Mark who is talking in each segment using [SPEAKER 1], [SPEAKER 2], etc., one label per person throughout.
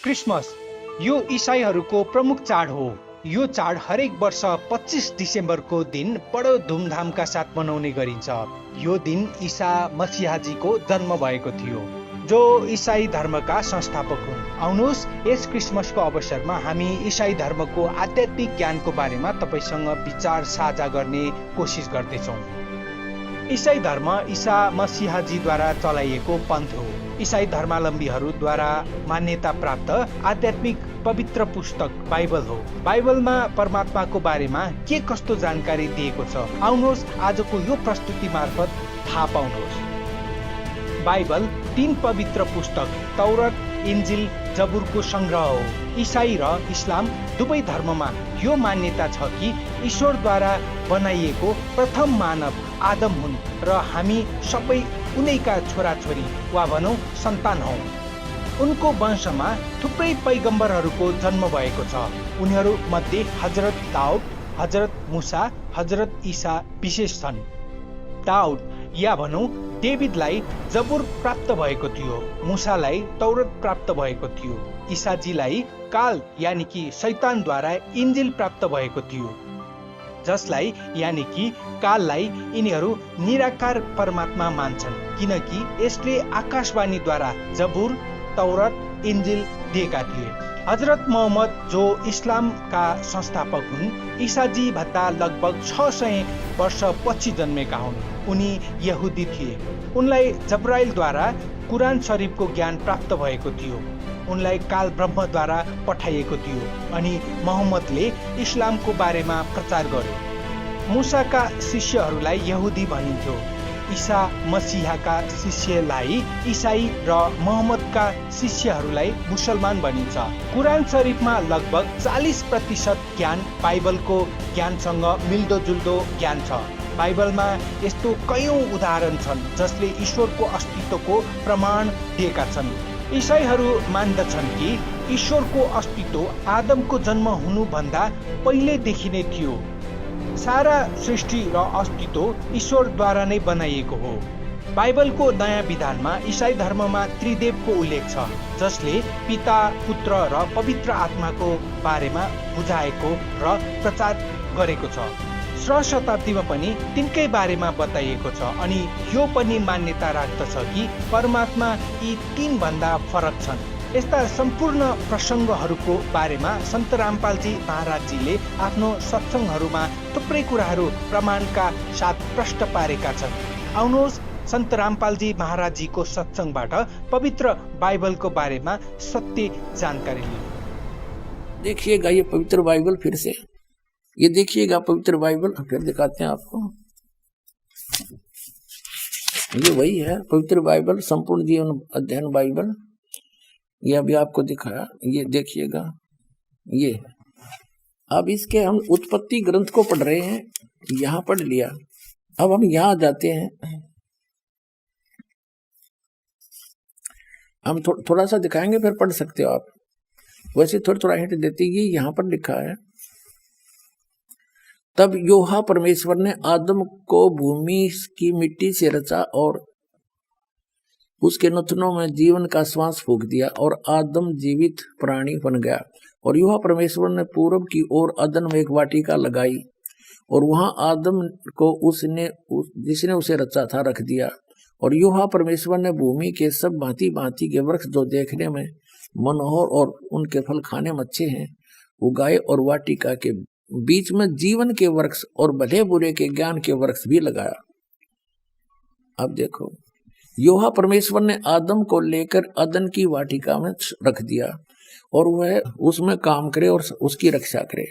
[SPEAKER 1] Christmas यो इसाईहरूको प्रमुख चाड हो। यो चाड हरेक वर्ष 25 डिसेम्बरको दिन बडो धुमधामका साथ मनाउने गरिन्छ। यो दिन ईसा मसीहाजीको जन्म भएको थियो, जो इसाई धर्मका संस्थापक हुन्। आउनुहोस् यस क्रिसमसको अवसरमा हामी इसाई धर्मको आध्यात्मिक ज्ञानको बारेमा तपाईसँग विचार साझा गर्ने कोसिस गर्दैछौँ। इसाई धर्म ईसा मसीहाजीद्वारा चलाइएको पन्थ हो। इसाई धर्मावलम्बीहरूद्वारा मान्यता प्राप्त आध्यात्मिक पवित्र पुस्तक बाइबल हो। बाइबलमा परमात्माको बारेमा के कस्तो जानकारी दिएको छ, आउनुहोस् आजको यो प्रस्तुति मार्फत थाहा पाउनुहोस्। बाइबल 3 पवित्र पुस्तक तौरत, इन्जिल, जबुरको संग्रह हो। इसाई र इस्लाम दुवै धर्ममा यो मान्यता छ कि ईश्वरद्वारा बनाइएको प्रथम मानव आदम हुन् र हामी सबै उनैका छोराछोरी वा भनौँ सन्तान हौँ। उनको वंशमा थुप्रै पैगम्बरहरूको जन्म भएको छ। उनीहरू मध्ये हजरत दाउद, हजरत मुसा, हजरत ईसा विशेष छन्। दाउद या भनौँ डेभिडलाई जबुर प्राप्त भएको थियो, मुसालाई तौरत प्राप्त भएको थियो, ईसाजीलाई काल यानि कि शैतानद्वारा इन्जिल प्राप्त भएको थियो, जसलाई यानि कि काललाई यिनीहरू निराकार परमात्मा मान्छन्, किनकि यसले आकाशवाणीद्वारा जबुर, तौरत, इन्जिल दिएका थिए। हजरत मोहम्मद जो इस्लामका संस्थापक हुन्, ईसाजी भन्दा लगभग 600 वर्ष पछि जन्मेका हुन्। उनी यहुदी थिए। उनलाई जब्राइलद्वारा कुरान शरीफको ज्ञान प्राप्त भएको थियो। उनलाई काल ब्रह्मद्वारा पठाइएको थियो अनि मोहम्मदले इस्लामको बारेमा प्रचार गर्यो। मुसाका शिष्यहरूलाई यहुदी भनिन्थ्यो, ईसा मसीहाका शिष्यलाई इसाई र मोहम्मदका शिष्यहरूलाई मुसलमान भनिन्छ। कुरान शरीफमा लगभग 40% ज्ञान बाइबलको ज्ञानसँग मिल्दोजुल्दो ज्ञान छ। बाइबलमा यस्तो कयौं उदाहरण छन् जसले ईश्वरको अस्तित्वको प्रमाण दिएका छन्। इसाईहरू मान्दछन् कि ईश्वरको अस्तित्व आदमको जन्म हुनुभन्दा पहिलेदेखि नै थियो। सारा सृष्टि र अस्तित्व ईश्वरद्वारा नै बनाइएको हो। बाइबलको नयाँ विधानमा इसाई धर्ममा त्रिदेवको उल्लेख छ, जसले पिता, पुत्र र पवित्र आत्माको बारेमा बुझाएको र प्रचार गरेको छ। 6 शताब्दीमा पनि तिनकै बारेमा बताइएको छ अनि यो पनि मान्यता राख्दछ कि परमात्मा यी 3 भन्दा फरक छन्। यस्ता सम्पूर्ण प्रसङ्गहरूको बारेमा सन्त रामपालजी महाराजजीले आफ्नो सत्सङ्गहरूमा थुप्रै कुराहरू प्रमाणका साथ प्रष्ट पारेका छन्। आउनुहोस् सन्त रामपालजी महाराजजीको सत्सङ्गबाट पवित्र बाइबलको बारेमा सत्य जानकारी लिऊँ।
[SPEAKER 2] देखिएगा ये पवित्र बाइबल, फिर से ये देखिएगा पवित्र बाइबल, फिर दिखाते हैं आपको। ये वही है पवित्र बाइबल, संपूर्ण जीवन अध्ययन बाइबल। ये अभी आपको दिखाया, ये देखिएगा। ये अब इसके हम उत्पत्ति ग्रंथ को पढ़ रहे हैं, यहाँ पढ़ लिया। अब हम यहाँ जाते हैं। हम थोड़ा सा दिखाएंगे, फिर पढ़ सकते हो आप। वैसे थोड़ा हिंट देती कि यहाँ पर लिखा है, तब यहोवा परमेश्वर ने आदम को भूमि की मिट्टी से रचा और उसके नथनों में जीवन का श्वास फूंक दिया और आदम जीवित प्राणी बन गया। और यहोवा परमेश्वर ने पूरब की ओर अदन में एक वाटिका लगाई और वहां आदम को जिसने उसे रचा था रख दिया। और यहोवा परमेश्वर ने भूमि के सब भांति भांति के वृक्ष जो देखने में मनोहर और उनके फल खाने में अच्छे हैं उगाए और वाटिका के बीच में जीवन के वृक्ष और भले बुरे के ज्ञान के वृक्ष भी लगाया। अब देखो, यहोवा परमेश्वर ने आदम को लेकर अदन की वाटिका में रख दिया और वह उसमें काम करे और उसकी रक्षा करे।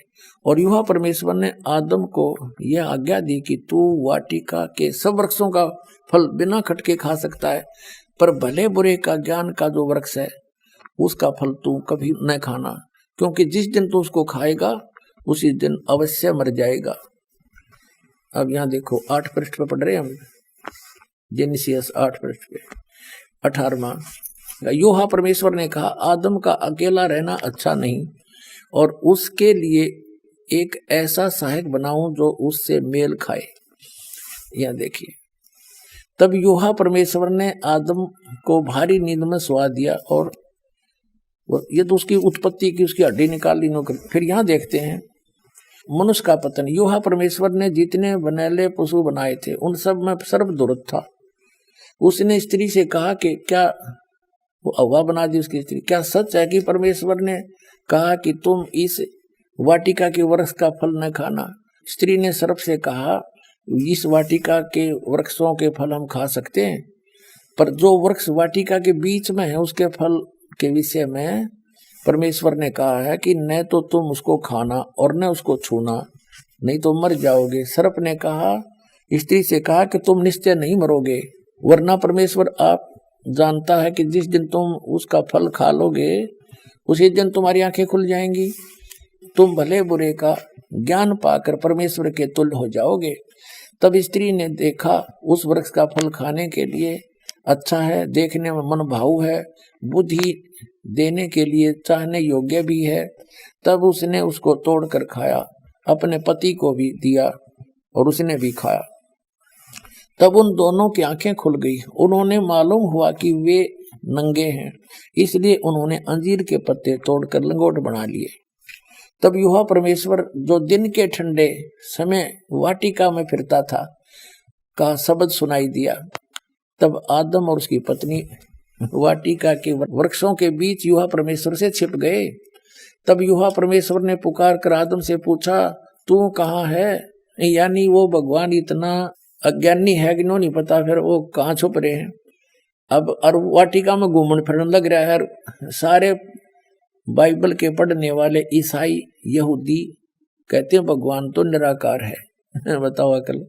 [SPEAKER 2] और यहोवा परमेश्वर ने आदम को यह आज्ञा दी कि तू वाटिका के सब वृक्षों का फल बिना खटके खा सकता है, पर भले बुरे का ज्ञान का जो वृक्ष है उसका फल तू कभी न खाना, क्योंकि जिस दिन तू उसको खाएगा उसी दिन अवश्य मर जाएगा। अब यहाँ देखो 8 पृष्ठ पे पढ़ रहे हैं हम, जेनेसिस 8 पृष्ठ पे 18वां। यहोवा परमेश्वर ने कहा, आदम का अकेला रहना अच्छा नहीं और उसके लिए एक ऐसा सहायक बनाऊं जो उससे मेल खाए। यहाँ देखिए, तब यहोवा परमेश्वर ने आदम को भारी नींद में सुला दिया और ये तो उसकी उत्पत्ति की, उसकी हड्डी निकाल ली नौकर। फिर यहाँ देखते हैं मनुष्य का पतन। युहा परमेश्वर ने जितने बनैले पशु बनाए थे उन सब में सर्वदूरत था। उसने स्त्री से कहा कि क्या, वो हव्वा बना दी उसकी स्त्री, क्या सच है कि परमेश्वर ने कहा कि तुम इस वाटिका के वृक्ष का फल न खाना? स्त्री ने सर्प से कहा, इस वाटिका के वृक्षों के फल हम खा सकते हैं, पर जो वृक्ष वाटिका के बीच में है उसके फल के विषय में परमेश्वर ने कहा है कि न तो तुम उसको खाना और न उसको छूना, नहीं तो मर जाओगे। सर्प ने कहा, स्त्री से कहा कि तुम निश्चय नहीं मरोगे, वरना परमेश्वर आप जानता है कि जिस दिन तुम उसका फल खा लोगे उसी दिन तुम्हारी आंखें खुल जाएंगी, तुम भले बुरे का ज्ञान पाकर परमेश्वर के तुल्य हो जाओगे। तब स्त्री ने देखा उस वृक्ष का फल खाने के लिए अच्छा है, देखने में मन भाऊ है, बुद्धि देने के लिए चाहने योग्य भी है। तब उसने उसको तोड़कर खाया, अपने पति को भी दिया और उसने भी खाया। तब उन दोनों की आंखें खुल गई, उन्होंने मालूम हुआ कि वे नंगे हैं, इसलिए उन्होंने अंजीर के पत्ते तोड़कर लंगोट बना लिए। तब युवा परमेश्वर जो दिन के ठंडे समय वाटिका में फिरता था का शब्द सुनाई दिया। तब आदम और उसकी पत्नी वाटिका के वृक्षों के बीच युवा परमेश्वर से छिप गए। तब युवा परमेश्वर ने पुकार कर आदम से पूछा, तू कहाँ है? यानी वो भगवान इतना अज्ञानी है कि नहीं पता फिर वो कहाँ छुप रहे हैं। अब और वाटिका में घूमने फिरने लग रहा है। सारे बाइबल के पढ़ने वाले ईसाई यहूदी कहते हैं भगवान तो निराकार है। बताओ अकल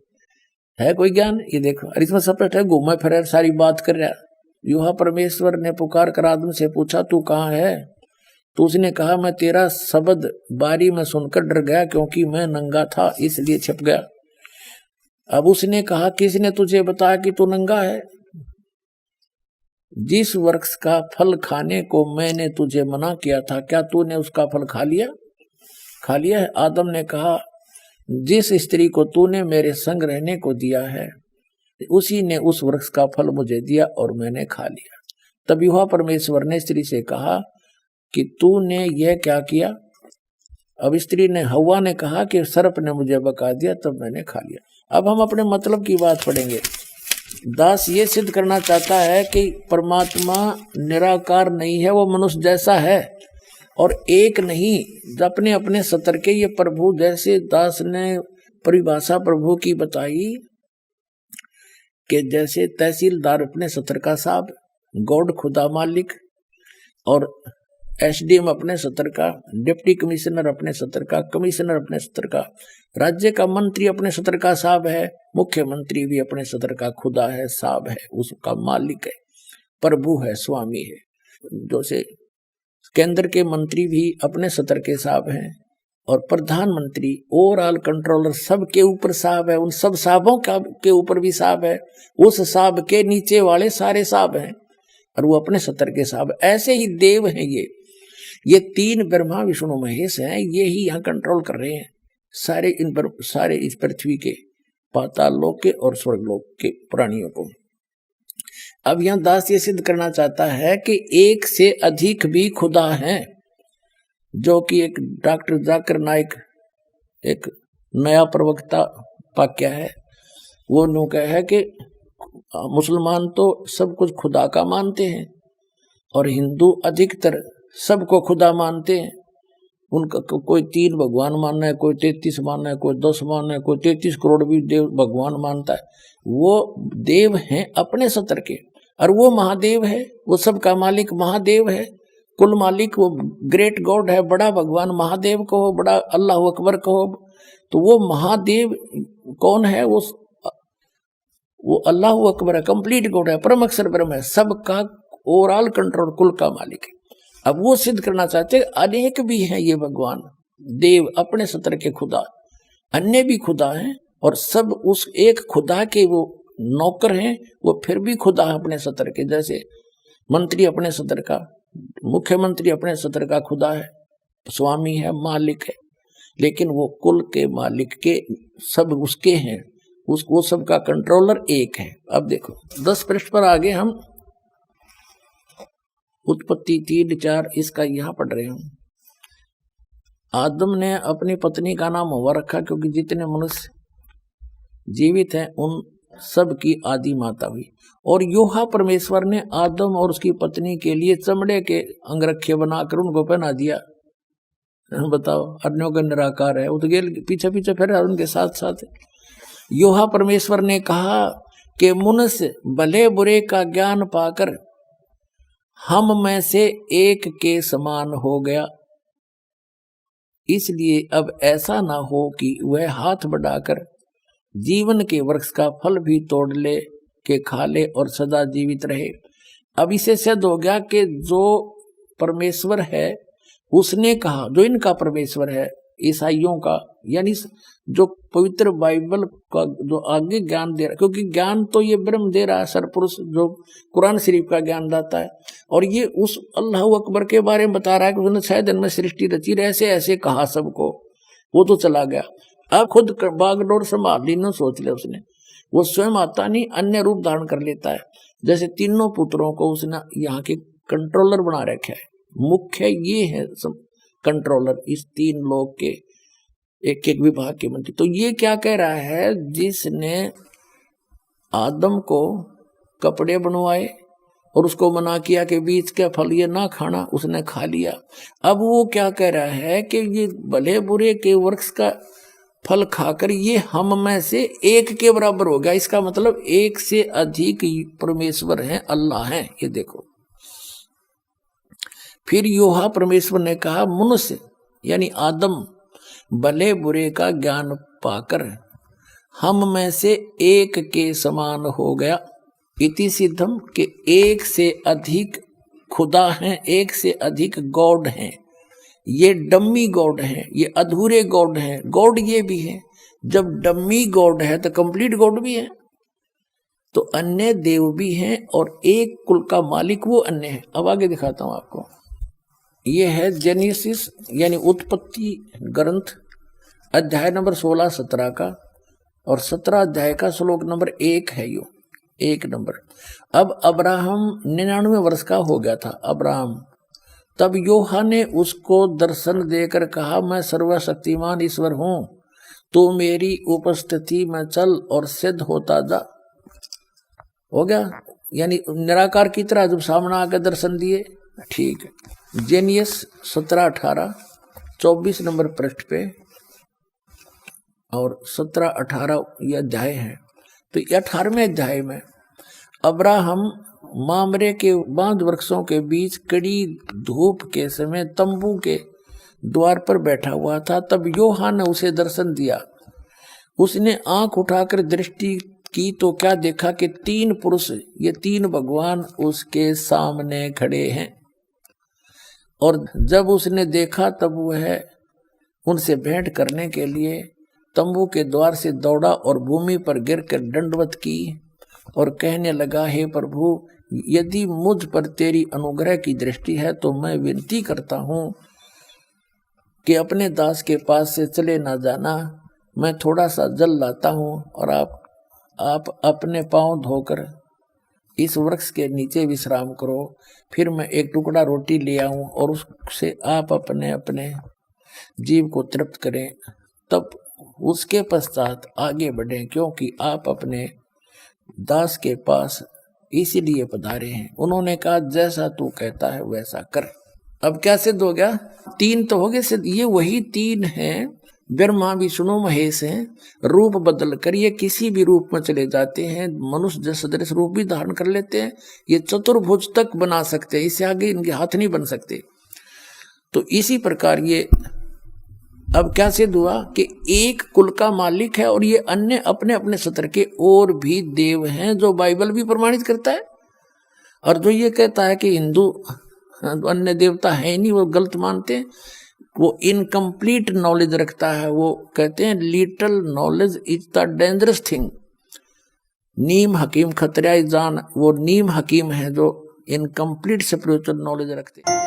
[SPEAKER 2] है कोई ज्ञान? ये देखो, और इसमें सपट है, घूमा फिर सारी बात कर रहा। युवा परमेश्वर ने पुकार कर आदम से पूछा, तू कहाँ है? तो उसने कहा, मैं तेरा शब्द बारी में सुनकर डर गया, क्योंकि मैं नंगा था इसलिए छिप गया। अब उसने कहा, किसने तुझे बताया कि तू नंगा है? जिस वृक्ष का फल खाने को मैंने तुझे मना किया था, क्या तूने उसका फल खा लिया? खा लिया है। आदम ने कहा, जिस स्त्री को तूने मेरे संग रहने को दिया है उसी ने उस वृक्ष का फल मुझे दिया और मैंने खा लिया। तब यहोवा परमेश्वर ने स्त्री से कहा कि तूने यह क्या किया? अब स्त्री ने, हव्वा ने कहा कि सर्प ने मुझे बका दिया तब मैंने खा लिया। अब हम अपने मतलब की बात पढ़ेंगे। दास ये सिद्ध करना चाहता है कि परमात्मा निराकार नहीं है, वो मनुष्य जैसा है और एक नहीं, अपने अपने सतर के ये प्रभु, जैसे दास ने परिभाषा प्रभु की बताई कि जैसे तहसीलदार अपने सतर का साहब, गॉड खुदा मालिक, और एसडीएम अपने सतर का, डिप्टी कमिश्नर अपने सतर का, कमिश्नर अपने सतर का, राज्य का मंत्री अपने सतर का साहब है, मुख्यमंत्री भी अपने सतर का खुदा है, साहब है, उसका मालिक है, प्रभु है, स्वामी है। जैसे केंद्र के मंत्री भी अपने सतर के साहब हैं और प्रधानमंत्री ओवरऑल कंट्रोलर सबके ऊपर साहब है, उन सब साहबों के ऊपर भी साहब है, उस साहब के नीचे वाले सारे साहब हैं और वो अपने सतर के साहब। ऐसे ही देव हैं ये तीन ब्रह्मा विष्णु महेश हैं, ये ही यहाँ कंट्रोल कर रहे हैं सारे इस पृथ्वी के, पाताल लोक के और स्वर्गलोक के प्राणियों को। अब यहाँ दास ये सिद्ध करना चाहता है कि एक से अधिक भी खुदा हैं, जो कि एक डॉक्टर जाकिर नाइक एक नया प्रवक्ता वाक्य है, वो नो कहा है कि मुसलमान तो सब कुछ खुदा का मानते हैं और हिंदू अधिकतर सबको खुदा मानते हैं। उनका कोई 3 भगवान मानना है, कोई 33 मानना है, कोई 10 मानना है, कोई 33 करोड़ भी देव भगवान मानता है। वो देव हैं अपने सतर के और वो महादेव है, वो सबका मालिक महादेव है, कुल मालिक वो ग्रेट गॉड है, बड़ा भगवान महादेव को हो, बड़ा अल्लाह अकबर को हो। तो वो महादेव कौन है? वो अल्लाह अकबर है, कंप्लीट गॉड है, परम अक्षर ब्रह्म है, सबका ओवरऑल कंट्रोल, कुल का मालिक है। अब वो सिद्ध करना चाहते हैं अनेक भी हैं ये भगवान देव अपने सतर के खुदा, अन्य भी खुदा हैं और सब उस एक खुदा के वो नौकर हैं, वो फिर भी खुदा है अपने सतर के। जैसे मंत्री अपने सतर का, मुख्यमंत्री अपने सतर का खुदा है, स्वामी है, मालिक है, लेकिन वो कुल के मालिक के सब उसके हैं, वो सबका कंट्रोलर एक है। अब देखो 10 पृष्ठ पर आगे हम उत्पत्ति 3:4 इसका यहाँ पढ़ रहे हम। आदम ने अपनी पत्नी का नाम हवा रखा क्योंकि जितने मनुष्य जीवित हैं उन सब की आदि माता हुई। और योहा परमेश्वर ने आदम और उसकी पत्नी के लिए चमड़े के अंगरखे बनाकर उनको पहना दिया। बताओ, अन्यों का निराकार है, उतगेल पीछे पीछे फिर उनके साथ साथ। योहा परमेश्वर ने कहा कि मनुष्य भले बुरे का ज्ञान पाकर हम में से एक के समान हो गया, इसलिए अब ऐसा ना हो कि वह हाथ बढ़ाकर जीवन के वृक्ष का फल भी तोड़ ले के खा ले और सदा जीवित रहे। अब इसे सिद्ध हो गया कि जो परमेश्वर है उसने कहा, जो इनका परमेश्वर है ईसाइयों का, यानी जो पवित्र बाइबल का जो आगे ज्ञान दे रहा, क्योंकि ज्ञान तो ये ब्रह्म दे रहा है, सरपुरुष जो कुरान शरीफ का ज्ञान दाता है, और ये उस अल्लाह अकबर के बारे में बता रहा है कि उसने 6 दिन में सृष्टि रची, ऐसे ऐसे कहा सबको, वो तो चला गया। अब खुद बागडोर संभाल ली न, सोच ले उसने, वो स्वयं आता नहीं, अन्य रूप धारण कर लेता है। जैसे तीनों पुत्रों को उसने यहाँ के कंट्रोलर बना रखा है, मुख्य ये है कंट्रोलर इस 3 लोग के, एक एक विभाग के मंत्री। तो ये क्या कह रहा है, जिसने आदम को कपड़े बनवाए और उसको मना किया कि बीच का फल ये ना खाना, उसने खा लिया। अब वो क्या कह रहा है कि ये भले बुरे के वृक्ष का फल खाकर ये हम में से एक के बराबर हो गया। इसका मतलब एक से अधिक परमेश्वर हैं, अल्लाह हैं। ये देखो, फिर योहा परमेश्वर ने कहा मनुष्य यानी आदम भले बुरे का ज्ञान पाकर हम में से एक के समान हो गया। इति सिद्धम के एक से अधिक खुदा हैं, एक से अधिक गॉड हैं। ये डम्मी गॉड हैं, ये अधूरे गॉड हैं। गॉड ये भी है, जब डम्मी गॉड है तो कंप्लीट गॉड भी है, तो अन्य देव भी हैं और एक कुल का मालिक वो अन्य है। अब आगे दिखाता हूं आपको। ये है जेनेसिस यानी उत्पत्ति ग्रंथ, अध्याय नंबर 16-17 का, और 17 अध्याय का श्लोक नंबर 1 है यो, 1 नंबर। अब अब्राहम 99 वर्ष का हो गया था अब्राहम। तब योहा ने उसको दर्शन देकर कहा, मैं सर्वशक्तिमान ईश्वर हूं, तू मेरी उपस्थिति में चल और सिद्ध होता जा। हो गया, यानी निराकार की तरह जब सामने आकर दर्शन दिए। ठीक है, जेनियस 17-18 24 नंबर पृष्ठ पे और 17-18 ये अध्याय है। तो 18वें अध्याय में अब्राहम मामरे के बांध वृक्षों के बीच कड़ी धूप के समय तंबू के द्वार पर बैठा हुआ था। तब योहा ने उसे दर्शन दिया। उसने आंख उठाकर दृष्टि की तो क्या देखा कि 3 पुरुष, ये 3 भगवान उसके सामने खड़े हैं। और जब उसने देखा तब वह उनसे भेंट करने के लिए तंबू के द्वार से दौड़ा और भूमि पर गिरकर दंडवत की और कहने लगा, हे प्रभु, यदि मुझ पर तेरी अनुग्रह की दृष्टि है तो मैं विनती करता हूं कि अपने दास के पास से चले ना जाना। मैं थोड़ा सा जल लाता हूं और आप अपने पांव धोकर इस वृक्ष के नीचे विश्राम करो। फिर मैं एक टुकड़ा रोटी ले आऊं और उससे आप अपने अपने जीव को तृप्त करें, तब उसके पश्चात आगे बढ़ें, क्योंकि आप अपने दास के पास इसीलिए पधारे हैं। उन्होंने कहा, जैसा तू कहता है वैसा कर। अब क्या सिद्ध हो गया? 3 तो हो गए सिद्ध। ये वही 3 हैं, ब्रह्मा विष्णु महेश हैं। रूप बदल कर ये किसी भी रूप में चले जाते हैं, मनुष्य जैसे सदृश रूप भी धारण कर लेते हैं। ये चतुर्भुज तक बना सकते हैं, इससे आगे इनके हाथ नहीं बन सकते। तो इसी प्रकार ये अब क्या सिद्ध हुआ कि एक कुल का मालिक है और ये अन्य अपने अपने सत्र के और भी देव हैं, जो बाइबल भी प्रमाणित करता है। और जो ये कहता है कि हिंदू अन्य देवता है ही नहीं, वो गलत मानते हैं, वो इनकम्प्लीट नॉलेज रखता है। वो कहते हैं little knowledge is the dangerous thing. नीम हकीम खतरा जान, वो नीम हकीम है जो इनकम्प्लीट स्पिरिचुअल नॉलेज रखते हैं।